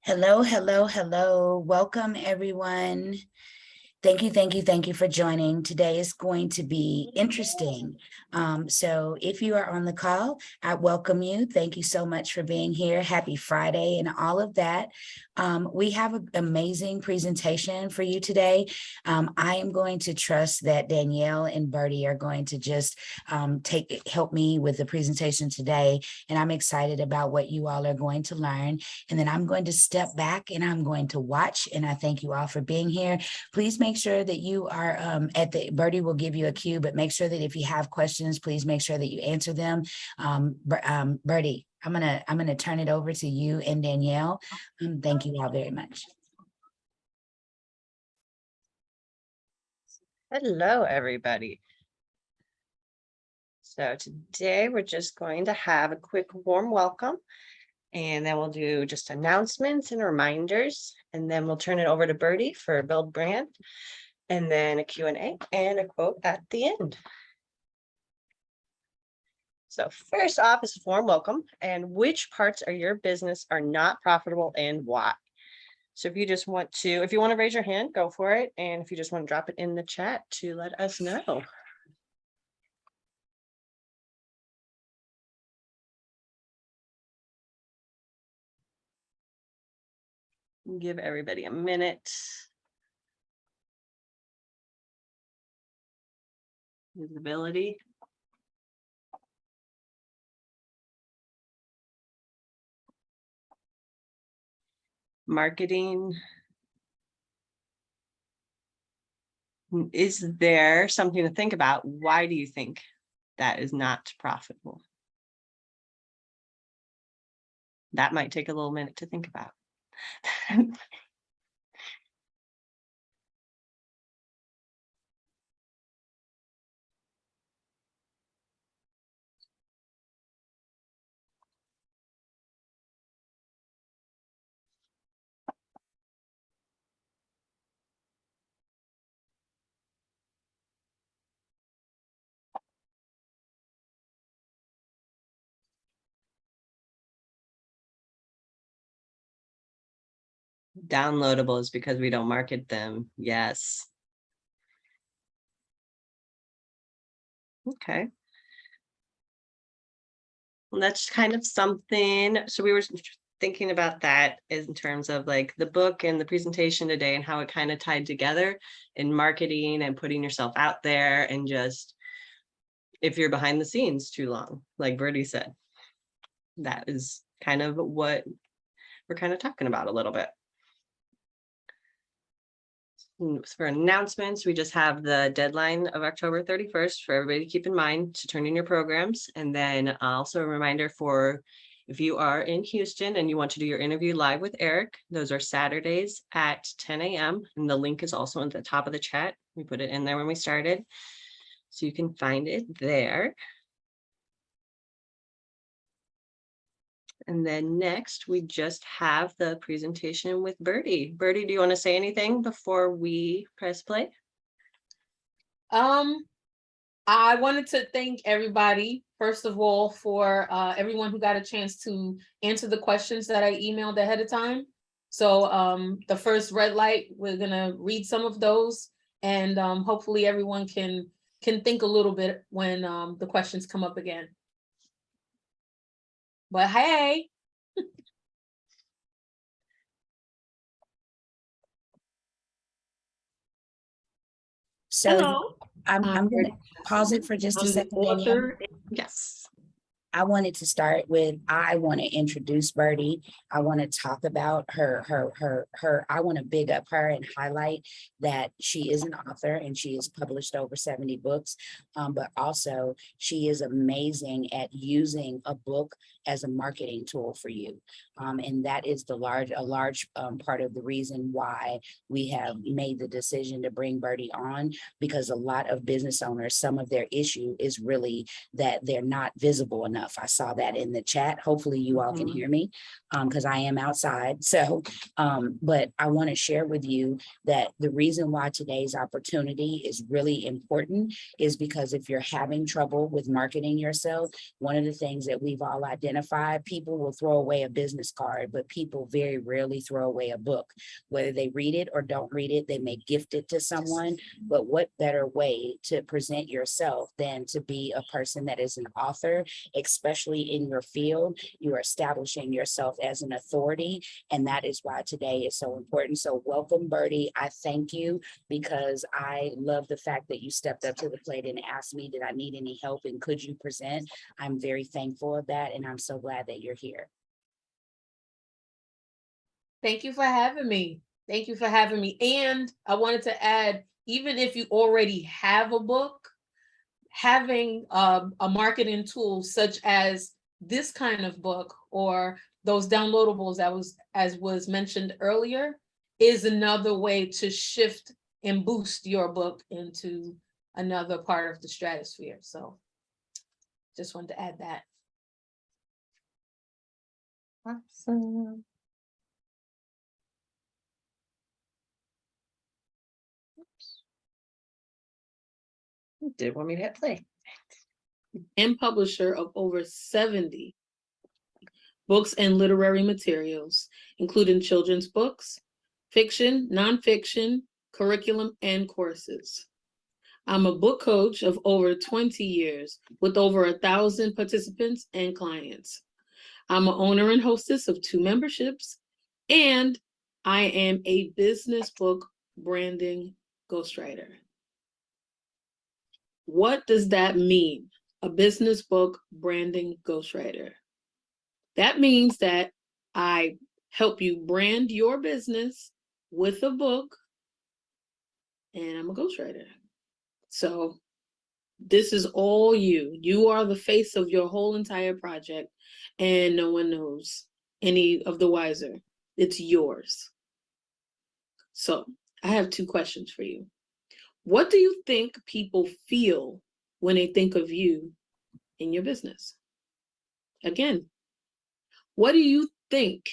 Hello, hello, hello. Welcome, everyone. Thank you for joining. Today is going to be interesting. So if you are on the call, I welcome you. Thank you so much for being here. Happy Friday and all of that. We have an amazing presentation for you today. I am going to trust that Danielle and Birdie are going to just help me with the presentation today. And I'm excited about what you all are going to learn. And then I'm going to step back and I'm going to watch. And I thank you all for being here. Please make sure that you are Birdie will give you a cue, but make sure that if you have questions, please make sure that you answer them. Birdie, I'm gonna turn it over to you and Danielle. Thank you all very much. Hello, everybody. So today we're just going to have a quick warm welcome, and then we'll do just announcements and reminders, and then we'll turn it over to Birdie for Build Brand, and then a Q&A and a quote at the end. So first off is a warm welcome, and which parts of your business are not profitable and why? So if you want to raise your hand, go for it. And if you just want to drop it in the chat to let us know. Give everybody a minute. Visibility. Marketing. Is there something to think about? Why do you think that is not profitable? That might take a little minute to think about. Downloadables because we don't market them. Yes. Okay. Well, that's kind of something. So we were thinking about that in terms of like the book and the presentation today and how it kind of tied together in marketing and putting yourself out there, and just if you're behind the scenes too long, like Birdie said, that is kind of what we're kind of talking about a little bit. For announcements, we just have the deadline of October 31st for everybody to keep in mind to turn in your programs. And then also a reminder for if you are in Houston and you want to do your interview live with Eric, those are Saturdays at 10 a.m. And the link is also at the top of the chat. We put it in there when we started, so you can find it there. And then next, we just have the presentation with Birdie. Birdie, do you want to say anything before we press play? I wanted to thank everybody, first of all, for everyone who got a chance to answer the questions that I emailed ahead of time. So the first red light, we're gonna read some of those, and hopefully everyone can think a little bit when the questions come up again. But hey. So Hello. I'm going to pause it for just a second, Danielle. Yes. I wanted to start with, I want to introduce Birdie. I want to talk about her. I want to big up her and highlight that she is an author and she has published over 70 books. But also she is amazing at using a book as a marketing tool for you. And that is a large part of the reason why we have made the decision to bring Birdie on, because a lot of business owners, some of their issue is really that they're not visible enough. enough. I saw that in the chat. Hopefully you all can Mhm. hear me because I am outside. So, but I want to share with you that the reason why today's opportunity is really important is because if you're having trouble with marketing yourself, one of the things that we've all identified, people will throw away a business card, but people very rarely throw away a book. Whether they read it or don't read it, they may gift it to someone, but what better way to present yourself than to be a person that is an author, especially in your field. You are establishing yourself as an authority, and that is why today is so important. So welcome, Birdie. I thank you because I love the fact that you stepped up to the plate and asked me, did I need any help and could you present? I'm very thankful of that, and I'm so glad that you're here. Thank you for having me. Thank you for having me. And I wanted to add, even if you already have a book, having a marketing tool such as this kind of book or those downloadables that was, as was mentioned earlier, is another way to shift and boost your book into another part of the stratosphere. So just wanted to add that. Awesome. Did want me to hit play. And publisher of over 70 books and literary materials, including children's books, fiction, nonfiction, curriculum, and courses. I'm a book coach of over 20 years with over 1,000 participants and clients. I'm an owner and hostess of 2 memberships, and I am a business book branding ghostwriter. What does that mean? A business book branding ghostwriter. That means that I help you brand your business with a book, and I'm a ghostwriter. So this is all you. You are the face of your whole entire project, and no one knows any of the wiser. It's yours. So I have 2 questions for you. What do you think people feel when they think of you in your business? Again, what do you think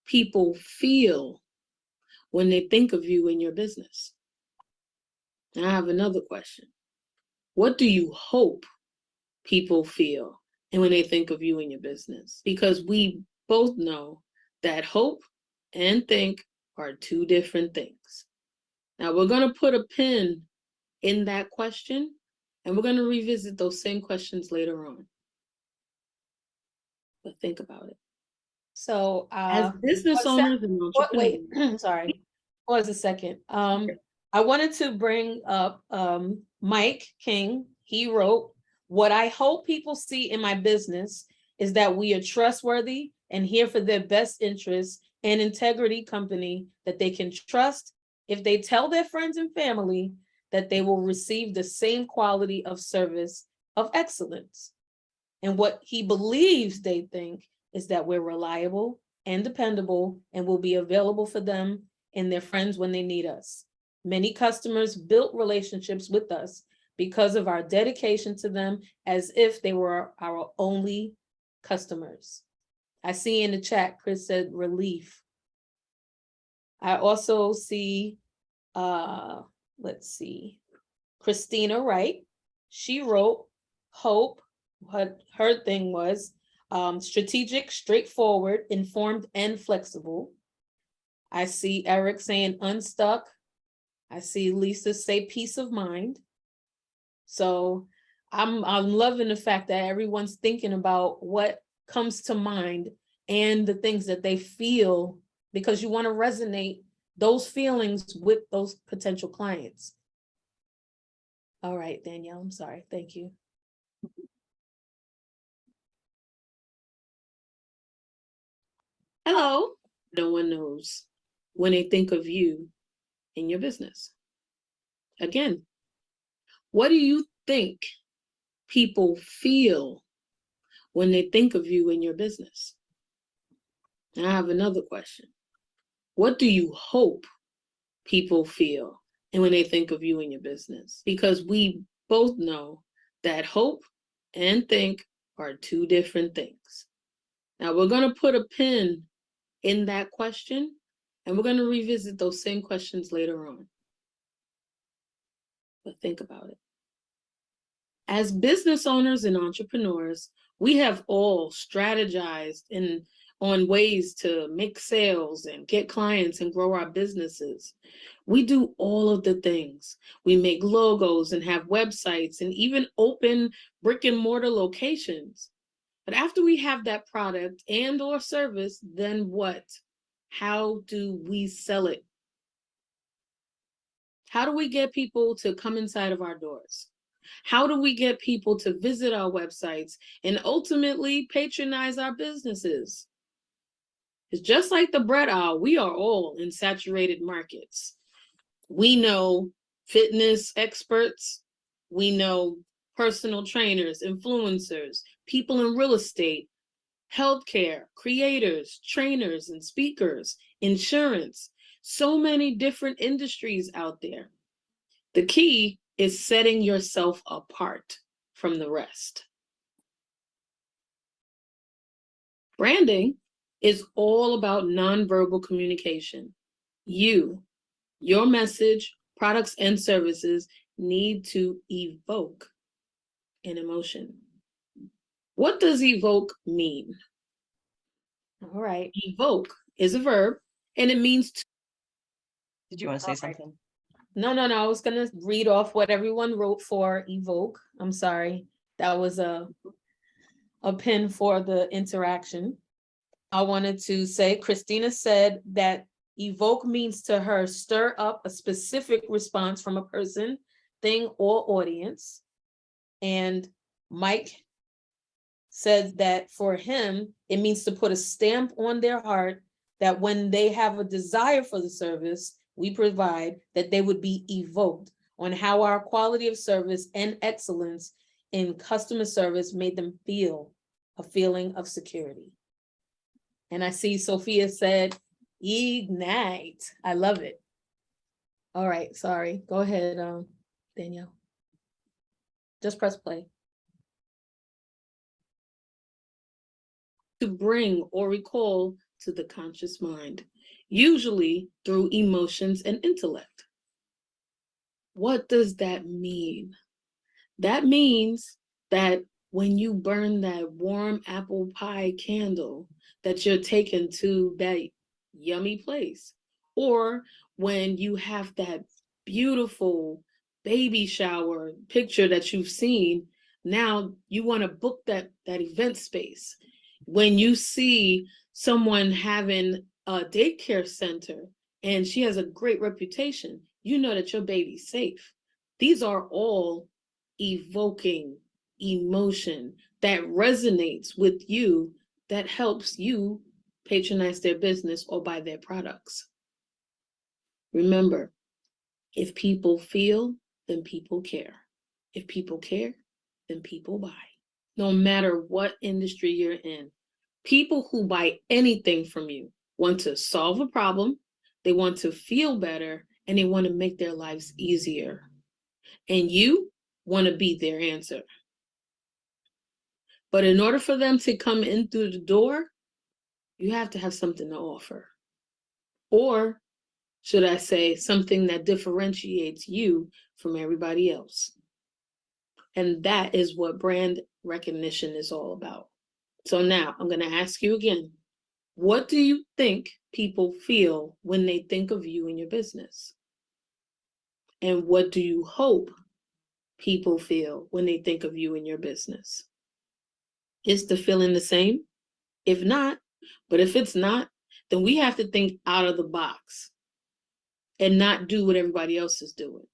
people feel when they think of you in your business? And I have another question. What do you hope people feel and when they think of you in your business? Because we both know that hope and think are 2 different things. Now we're going to put a pin in that question, and we're going to revisit those same questions later on. But think about it. So as business owners and entrepreneurs. Wait, sorry. Pause a second. I wanted to bring up Mike King. He wrote, "What I hope people see in my business is that we are trustworthy and here for their best interests and integrity company that they can trust. If they tell their friends and family that they will receive the same quality of service of excellence." And what he believes they think is that we're reliable and dependable and will be available for them and their friends when they need us. Many customers built relationships with us because of our dedication to them as if they were our only customers. I see in the chat, Chris said relief. I also see, let's see, Christina Wright. She wrote, hope, what her thing was, strategic, straightforward, informed, and flexible. I see Eric saying unstuck. I see Lisa say peace of mind. So I'm loving the fact that everyone's thinking about what comes to mind and the things that they feel, because you want to resonate those feelings with those potential clients. All right, Danielle, I'm sorry. Thank you. Hello. No one knows when they think of you in your business. Again, what do you think people feel when they think of you in your business? And I have another question. What do you hope people feel and when they think of you in your business? Because we both know that hope and think are two different things. Now we're going to put a pin in that question, and we're going to revisit those same questions later on. But think about it. As business owners and entrepreneurs, we have all strategized on ways to make sales and get clients and grow our businesses. We do all of the things. We make logos and have websites and even open brick and mortar locations. But after we have that product and or service, then what? How do we sell it? How do we get people to come inside of our doors? How do we get people to visit our websites and ultimately patronize our businesses? It's just like the bread aisle. We are all in saturated markets. We know fitness experts. We know personal trainers, influencers, people in real estate, healthcare, creators, trainers, and speakers, insurance. So many different industries out there. The key is setting yourself apart from the rest. Branding is all about nonverbal communication. You, your message, products, and services need to evoke an emotion. What does evoke mean? All right, evoke is a verb, and it means to. Did you want to say something? No. I was gonna read off what everyone wrote for evoke. I'm sorry. That was a pin for the interaction. I wanted to say, Christina said that evoke means to her stir up a specific response from a person, thing, or audience. And Mike says that for him, it means to put a stamp on their heart that when they have a desire for the service we provide, that they would be evoked on how our quality of service and excellence in customer service made them feel a feeling of security. And I see Sophia said, ignite. I love it. All right, sorry. Go ahead, Danielle. Just press play. To bring or recall to the conscious mind, usually through emotions and intellect. What does that mean? That means that when you burn that warm apple pie candle, that you're taken to that yummy place. Or when you have that beautiful baby shower picture that you've seen, now you want to book that event space. When you see someone having a daycare center and she has a great reputation, you know that your baby's safe. These are all evoking emotion that resonates with you, that helps you patronize their business or buy their products. Remember, if people feel, then people care. If people care, then people buy. No matter what industry you're in, people who buy anything from you want to solve a problem, they want to feel better, and they want to make their lives easier. And you want to be their answer. But in order for them to come in through the door, you have to have something to offer. Or should I say, something that differentiates you from everybody else. And that is what brand recognition is all about. So now I'm going to ask you again, what do you think people feel when they think of you and your business? And what do you hope people feel when they think of you and your business? Is the feeling the same? If not, but if it's not, then we have to think out of the box and not do what everybody else is doing.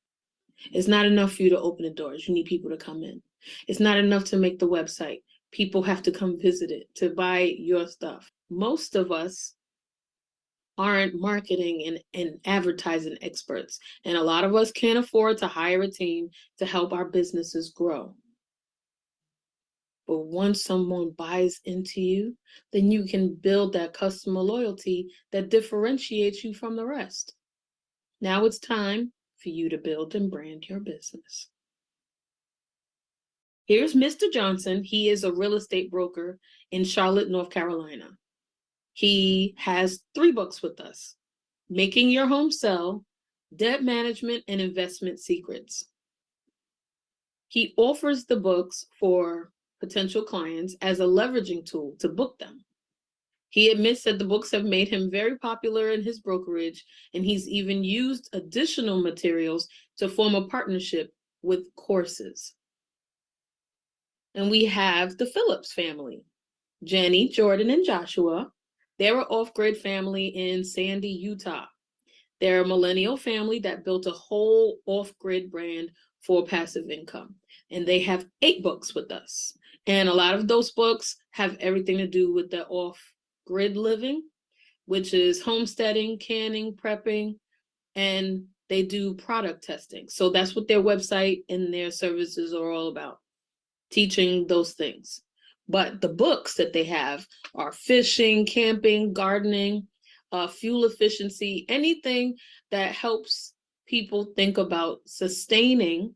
It's not enough for you to open the doors. You need people to come in. It's not enough to make the website. People have to come visit it to buy your stuff. Most of us aren't marketing and advertising experts. And a lot of us can't afford to hire a team to help our businesses grow. But once someone buys into you, then you can build that customer loyalty that differentiates you from the rest. Now it's time for you to build and brand your business. Here's Mr. Johnson. He is a real estate broker in Charlotte, North Carolina. He has 3 books with us: Making Your Home Sell, Debt Management, and Investment Secrets. He offers the books for potential clients as a leveraging tool to book them. He admits that the books have made him very popular in his brokerage, and he's even used additional materials to form a partnership with courses. And we have the Phillips family, Jenny, Jordan, and Joshua. They're an off-grid family in Sandy, Utah. They're a millennial family that built a whole off-grid brand for passive income. And they have 8 books with us. And a lot of those books have everything to do with the off-grid living, which is homesteading, canning, prepping, and they do product testing. So that's what their website and their services are all about, teaching those things. But the books that they have are fishing, camping, gardening, fuel efficiency, anything that helps people think about sustaining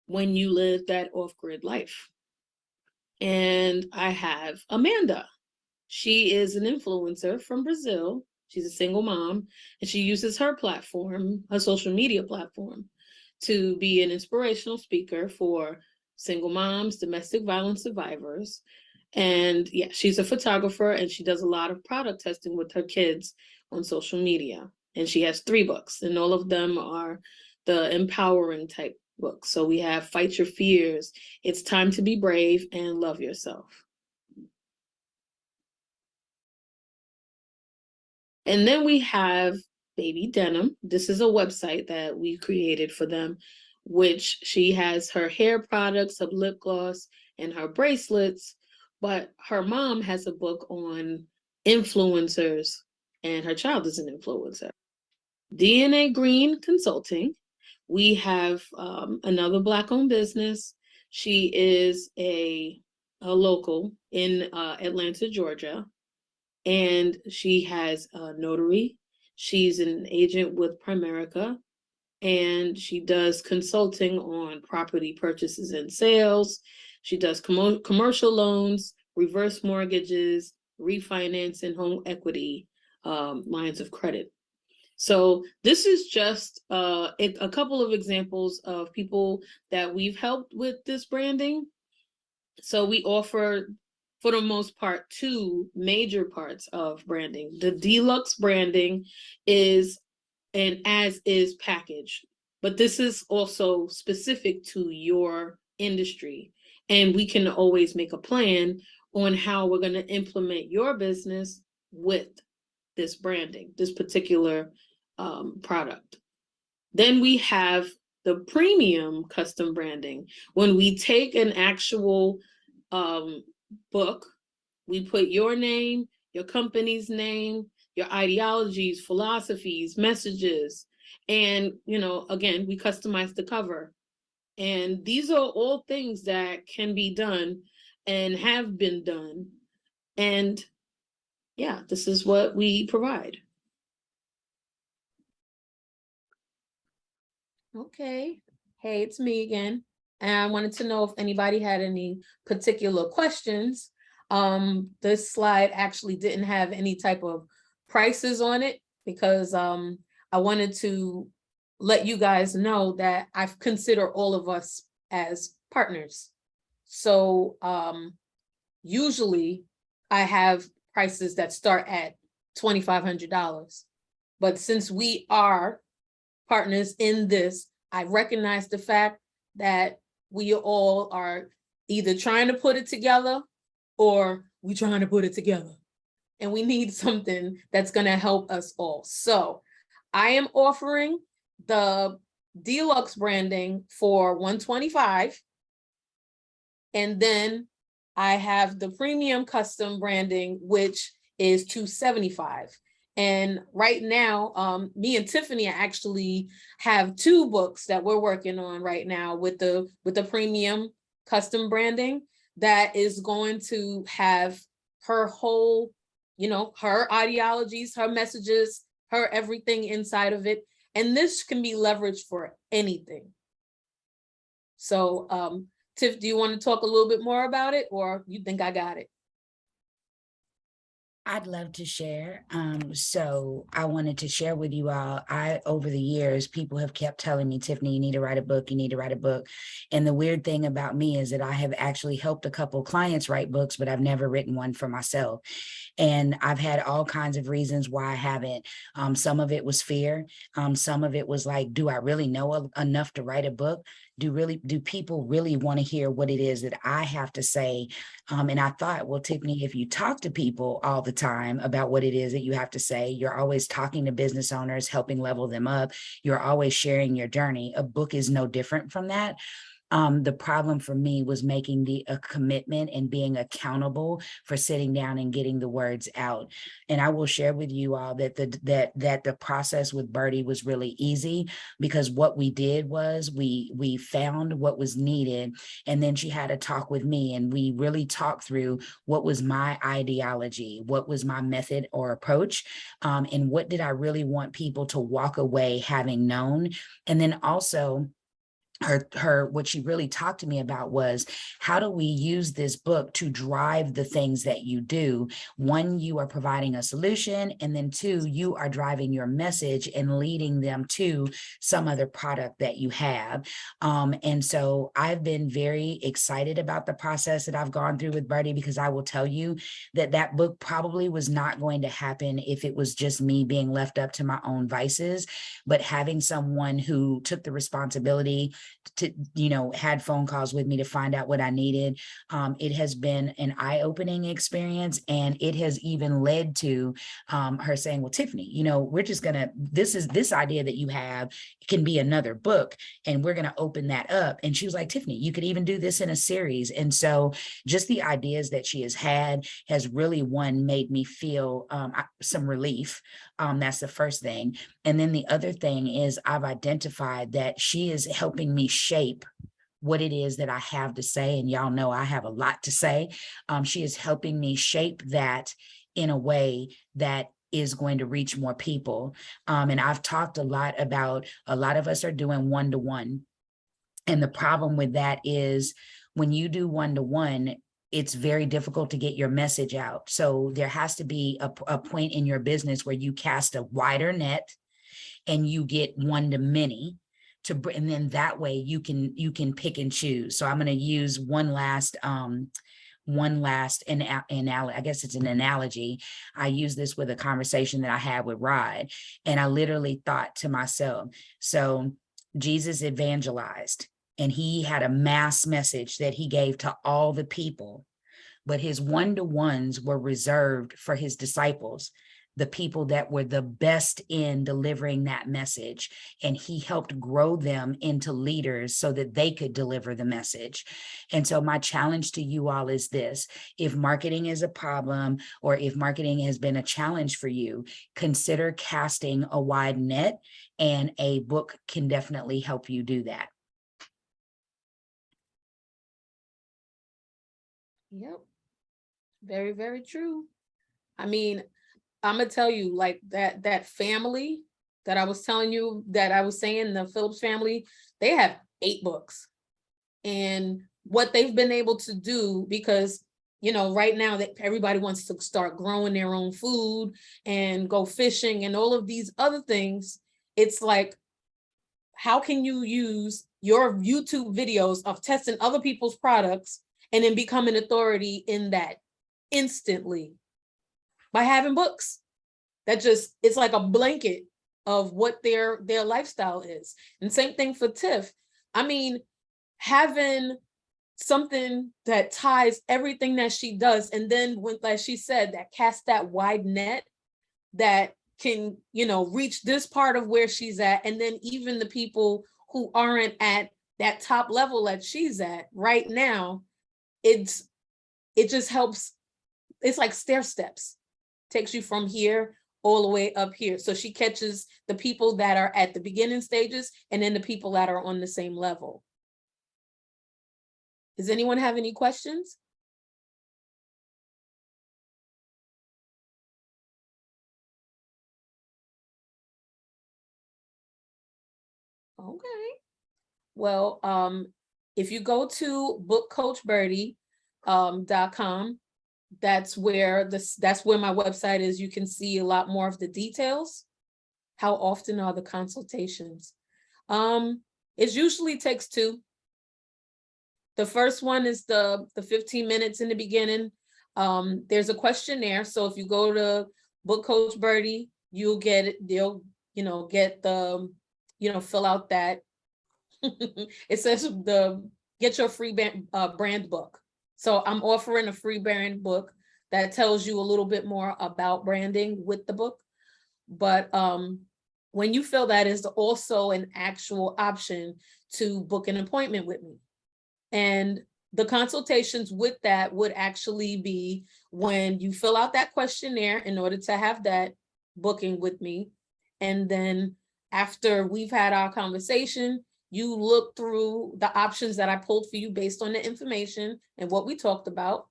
when you live that off-grid life. And I have Amanda. She is an influencer from Brazil. She's a single mom, and she uses her platform, her social media platform, to be an inspirational speaker for single moms, domestic violence survivors. And yeah, she's a photographer, and she does a lot of product testing with her kids on social media. And she has 3 books, and all of them are the empowering type books. So we have Fight Your Fears, It's Time to Be Brave, and Love Yourself. And then we have Baby Denim. This is a website that we created for them, which she has her hair products, her lip gloss, and her bracelets. But her mom has a book on influencers, and her child is an influencer. DNA Green Consulting. We have another Black-owned business. She is a local in Atlanta, Georgia, and she has a notary. She's an agent with Primerica, and she does consulting on property purchases and sales. She does commercial loans, reverse mortgages, refinance, and home equity lines of credit. So this is just a couple of examples of people that we've helped with this branding. So we offer, for the most part, 2 major parts of branding. The deluxe branding is an as-is package, but this is also specific to your industry. And we can always make a plan on how we're going to implement your business with this branding, this particular product. Then we have the premium custom branding. When we take an actual book, we put your name, your company's name, your ideologies, philosophies, messages, and again, we customize the cover. And these are all things that can be done and have been done. And yeah, this is what we provide. Okay. Hey, it's me again. And I wanted to know if anybody had any particular questions. This slide actually didn't have any type of prices on it because I wanted to let you guys know that I consider all of us as partners. So usually I have prices that start at $2,500. But since we are partners in this, I recognize the fact that we all are either trying to put it together or we trying to put it together. And we need something that's going to help us all. So I am offering the deluxe branding for $125. And then I have the premium custom branding, which is $275. And right now, me and Tiffany actually have 2 books that we're working on right now with the premium custom branding that is going to have her whole, her ideologies, her messages, her everything inside of it. And this can be leveraged for anything. So Tiff, do you want to talk a little bit more about it, or you think I got it? I'd love to share. So I wanted to share with you all, over the years, people have kept telling me, Tiffany, you need to write a book, you need to write a book. And the weird thing about me is that I have actually helped a couple clients write books, but I've never written one for myself. And I've had all kinds of reasons why I haven't. Some of it was fear. Some of it was like, do I really know enough to write a book? Do people really want to hear what it is that I have to say? And I thought, well, Tiffany, if you talk to people all the time about what it is that you have to say, you're always talking to business owners, helping level them up, you're always sharing your journey. A book is no different from that. The problem for me was making a commitment and being accountable for sitting down and getting the words out. And I will share with you all that the process with Birdie was really easy, because what we did was we found what was needed, and then she had a talk with me, and we really talked through what was my ideology, what was my method or approach, and what did I really want people to walk away having known. And then also, what she really talked to me about was, how do we use this book to drive the things that you do? One, you are providing a solution, and then two, you are driving your message and leading them to some other product that you have. And so I've been very excited about the process that I've gone through with Birdie, because I will tell you that book probably was not going to happen if it was just me being left up to my own vices. But having someone who took the responsibility to, had phone calls with me to find out what I needed. It has been an eye-opening experience. And it has even led to her saying, well, Tiffany, we're just this idea that you have can be another book, and we're going to open that up. And she was like, Tiffany, you could even do this in a series. And so just the ideas that she has had has really, made me feel some relief. That's the first thing. And then the other thing is, I've identified that she is helping me shape what it is that I have to say. And y'all know I have a lot to say. She is helping me shape that in a way that is going to reach more people. And I've talked a lot about, a lot of us are doing one-to-one. And the problem with that is, when you do one-to-one, it's very difficult to get your message out. So there has to be a point in your business where you cast a wider net and you get one-to-many, and then that way you can pick and choose. So I'm going to use one last analogy. I guess it's an analogy. I use this with a conversation that I had with Rod, and I literally thought to myself, so Jesus evangelized, and he had a mass message that he gave to all the people, but his one-to-ones were reserved for his disciples, the people that were the best in delivering that message. And he helped grow them into leaders so that they could deliver the message. And so my challenge to you all is this: if marketing is a problem, or if marketing has been a challenge for you, consider casting a wide net, and a book can definitely help you do that. Yep. Very, very true. I mean, I'm gonna tell you, like, that family that I was telling you, that I was saying, the Phillips family, they have 8 books. And what they've been able to do, because right now that everybody wants to start growing their own food and go fishing and all of these other things, it's like, how can you use your YouTube videos of testing other people's products and then become an authority in that instantly? By having books. It's like a blanket of what their lifestyle is. And same thing for Tiff. I mean, having something that ties everything that she does, and then when, like she said, that casts that wide net that can, reach this part of where she's at, and then even the people who aren't at that top level that she's at right now, it just helps. It's like stair steps, takes you from here all the way up here. So she catches the people that are at the beginning stages, and then the people that are on the same level. Does anyone have any questions? Okay. Well, if you go to bookcoachbirdie.com, that's where my website is. You can see a lot more of the details. How often are the consultations? It usually takes 2. The first one is the 15 minutes in the beginning. There's a questionnaire. So if you go to Book Coach Birdie, you'll get it. They'll, get the, fill out that. It says get your free brand book. So I'm offering a free brand book that tells you a little bit more about branding with the book. But when you fill that, is also an actual option to book an appointment with me. And the consultations with that would actually be when you fill out that questionnaire in order to have that booking with me. And then after we've had our conversation, you look through the options that I pulled for you based on the information and what we talked about.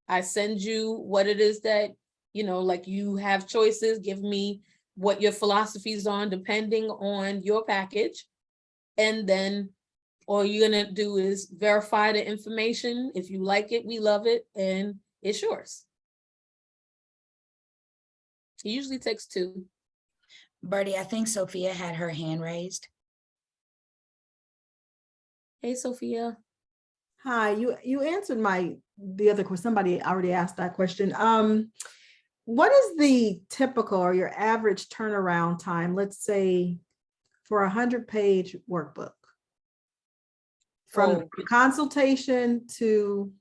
I send you what it is that, like you have choices, give me what your philosophies on depending on your package. And then all you're gonna do is verify the information. If you like it, we love it, and it's yours. It usually takes 2. Birdie, I think Sophia had her hand raised. Hey, Sophia. Hi, you answered the other question. Somebody already asked that question. What is the typical or your average turnaround time, let's say, for a 100-page workbook? From consultation to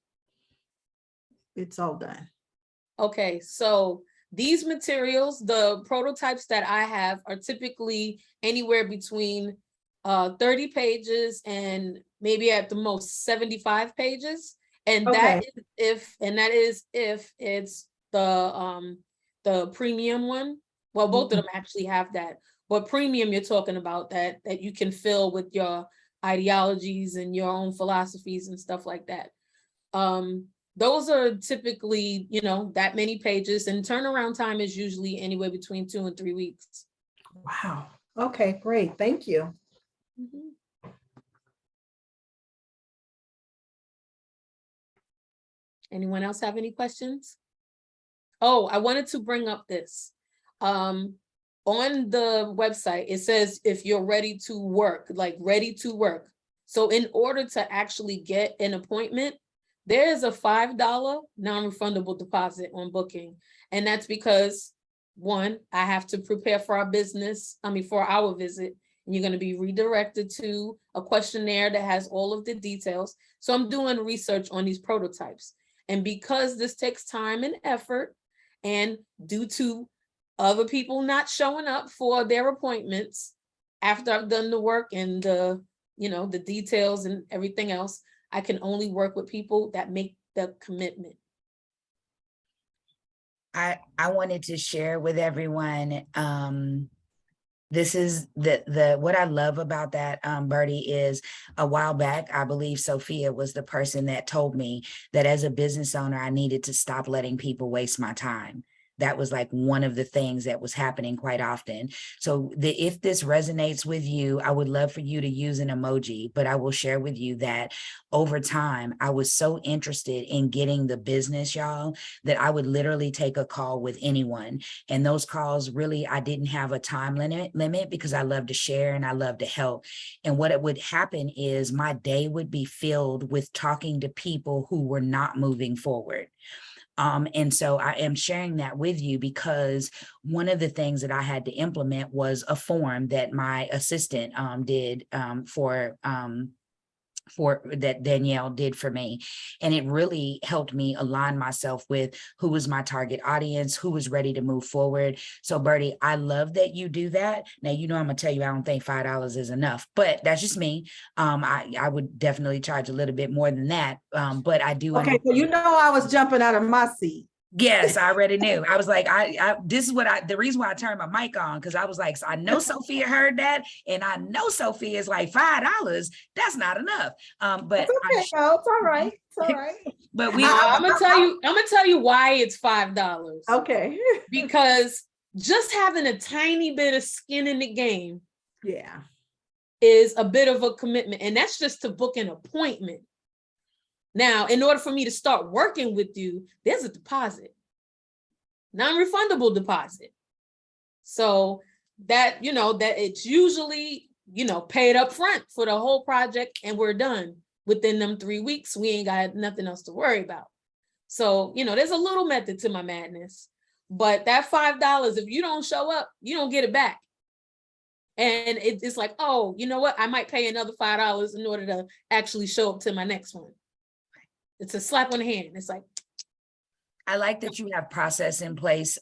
it's all done. Okay, so these materials, the prototypes that I have are typically anywhere between 30 pages and maybe at the most 75 pages. And that is if it's the premium one. Well, both of them actually have that. But premium, you're talking about that you can fill with your ideologies and your own philosophies and stuff like that. Those are typically, that many pages, and turnaround time is usually anywhere between 2 and 3 weeks. Wow. Okay, great. Thank you. Mm-hmm. Anyone else have any questions? Oh, I wanted to bring up this. On the website, it says if you're ready to work, like ready to work. So in order to actually get an appointment, there is a $5 non-refundable deposit on booking. And that's because, one, I have to prepare for our visit. And you're going to be redirected to a questionnaire that has all of the details. So I'm doing research on these prototypes. And because this takes time and effort, and due to other people not showing up for their appointments after I've done the work and the details and everything else, I can only work with people that make the commitment. I wanted to share with everyone, this is what I love about that, Birdie, is a while back, I believe Sophia was the person that told me that as a business owner, I needed to stop letting people waste my time. That was like one of the things that was happening quite often. So if this resonates with you, I would love for you to use an emoji, but I will share with you that over time, I was so interested in getting the business, y'all, that I would literally take a call with anyone. And those calls, really, I didn't have a time limit because I love to share and I love to help. And what it would happen is my day would be filled with talking to people who were not moving forward. And so I am sharing that with you because one of the things that I had to implement was a form that my assistant did for that Danielle did for me. And it really helped me align myself with who was my target audience, who was ready to move forward. So Birdie, I love that you do that. Now, I'm gonna tell you, I don't think $5 is enough, but that's just me. I would definitely charge a little bit more than that. But I do. Okay, so I was jumping out of my seat. Yes, I already knew. I was like, this is the reason why I turned my mic on, because I was like, so I know Sophia heard that, and I know Sophia is like $5. That's not enough. But it's okay, it's all right. It's all right. But I'm gonna tell you why it's $5. Okay. Because just having a tiny bit of skin in the game, yeah, is a bit of a commitment, and that's just to book an appointment. Now, in order for me to start working with you, there's a deposit, non-refundable deposit. So that, that it's usually, paid up front for the whole project, and we're done within them 3 weeks. We ain't got nothing else to worry about. So, there's a little method to my madness, but that $5, if you don't show up, you don't get it back. And it's like, oh, you know what? I might pay another $5 in order to actually show up to my next one. It's a slap on the hand. It's like, I like that you have process in place,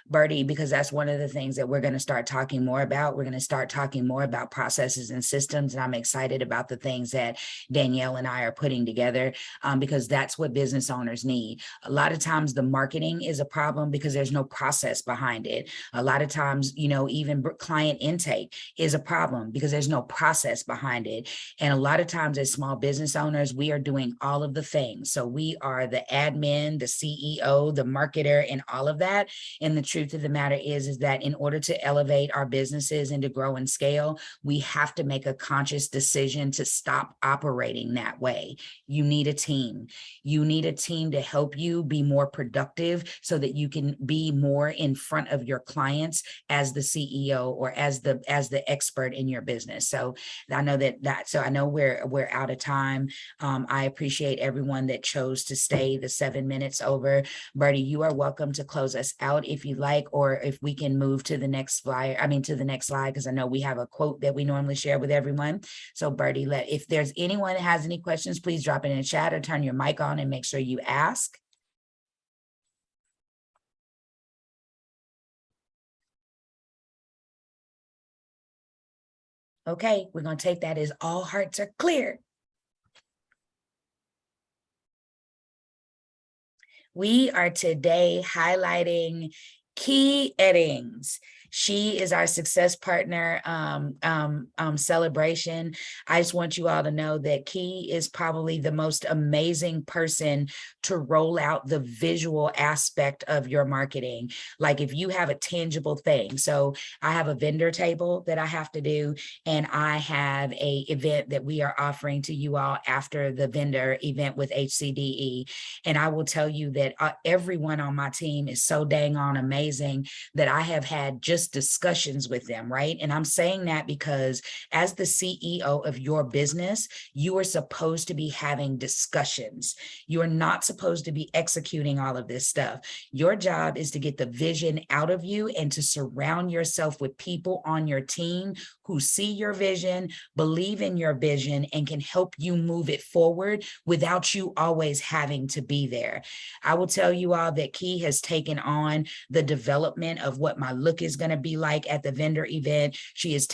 Birdie, because that's one of the things that we're going to start talking more about. We're going to start talking more about processes and systems. And I'm excited about the things that Danielle and I are putting together, because that's what business owners need. A lot of times the marketing is a problem because there's no process behind it. A lot of times, even client intake is a problem because there's no process behind it. And a lot of times as small business owners, we are doing all of the things. So we are the admin, the CEO, the marketer, and all of that. And the truth of the matter is that in order to elevate our businesses and to grow and scale, we have to make a conscious decision to stop operating that way. You need a team. You need a team to help you be more productive so that you can be more in front of your clients as the CEO or as the expert in your business. So I know so I know we're out of time. I appreciate everyone that chose to stay the 7 minutes over. Birdie, you are welcome to close us out if you like, or if we can move to the next slide, because I know we have a quote that we normally share with everyone. So Birdie, if there's anyone that has any questions, please drop it in the chat or turn your mic on and make sure you ask. Okay, we're going to take that as all hearts are clear. We are today highlighting Key Eddings. She is our success partner celebration. I just want you all to know that Key is probably the most amazing person to roll out the visual aspect of your marketing. Like if you have a tangible thing. So I have a vendor table that I have to do, and I have a event that we are offering to you all after the vendor event with HCDE. And I will tell you that everyone on my team is so dang on amazing that I have had just discussions with them, right? And I'm saying that because as the CEO of your business, you are supposed to be having discussions. You are not supposed to be executing all of this stuff. Your job is to get the vision out of you and to surround yourself with people on your team who see your vision, believe in your vision, and can help you move it forward without you always having to be there. I will tell you all that Key has taken on the development of what my look is going to be like at the vendor event. She has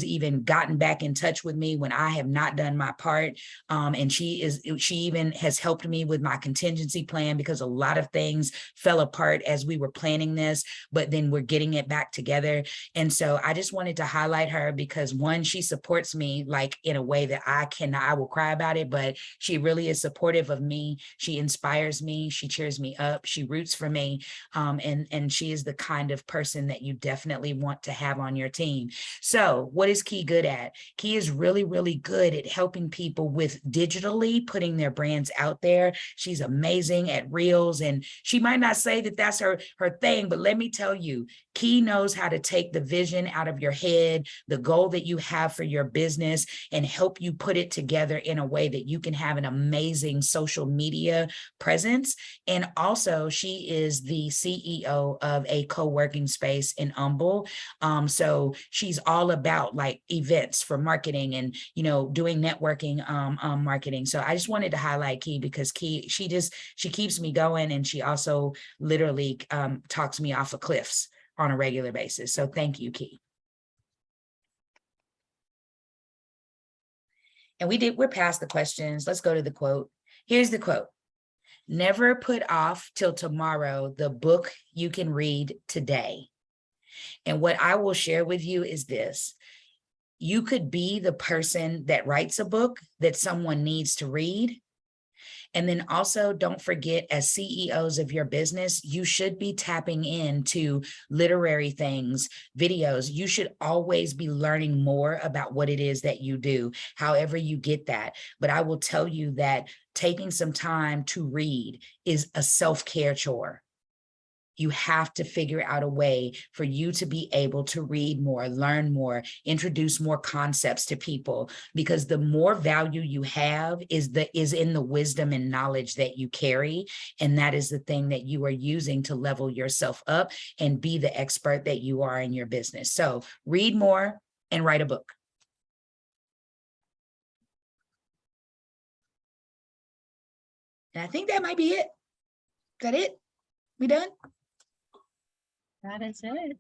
even gotten back in touch with me when I have not done my part. And she even has helped me with my contingency plan because a lot of things fell apart as we were planning this, but then we're getting it back together. And so I just wanted to highlight her because one, she supports me like in a way that I will cry about it, but she really is supportive of me. She inspires me. She cheers me up. She roots for me. And she is the kind of person that you definitely want to have on your team. So what is Key good at? Key is really, really good at helping people with digitally putting their brands out there. She's amazing at reels, and she might not say that that's her thing, but let me tell you, Key knows how to take the vision out of your head, the goal that you have for your business, and help you put it together in a way that you can have an amazing social media presence. And also she is the CEO of a co-working space in Humble. So she's all about like events for marketing and, doing networking marketing. So I just wanted to highlight Key because Key, she keeps me going. And she also literally talks me off of cliffs on a regular basis. So thank you, Key. And we're past the questions. Let's go to the quote. Here's the quote. Never put off till tomorrow the book you can read today. And what I will share with you is this. You could be the person that writes a book that someone needs to read, And then also don't forget, as CEOs of your business, you should be tapping into literary things, videos. You should always be learning more about what it is that you do, however you get that. But I will tell you that taking some time to read is a self-care chore. You have to figure out a way for you to be able to read more, learn more, introduce more concepts to people, because the more value you have is in the wisdom and knowledge that you carry. And that is the thing that you are using to level yourself up and be the expert that you are in your business. So read more and write a book. And I think that might be it. Is that it? We done? That is it.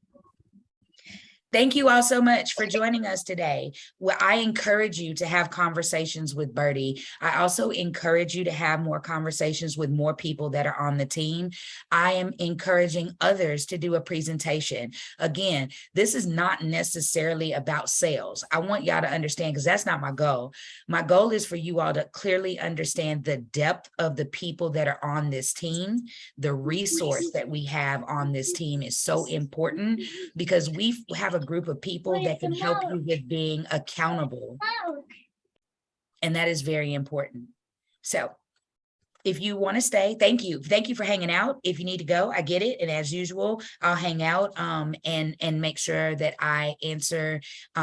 Thank you all so much for joining us today. Well, I encourage you to have conversations with Birdie. I also encourage you to have more conversations with more people that are on the team. I am encouraging others to do a presentation. Again, this is not necessarily about sales. I want y'all to understand, because that's not my goal. My goal is for you all to clearly understand the depth of the people that are on this team. The resource that we have on this team is so important, because we have a group of people that can help you with being accountable. And that is very important. So if you want to stay, thank you. Thank you for hanging out. If you need to go, I get it. And as usual, I'll hang out and make sure that I answer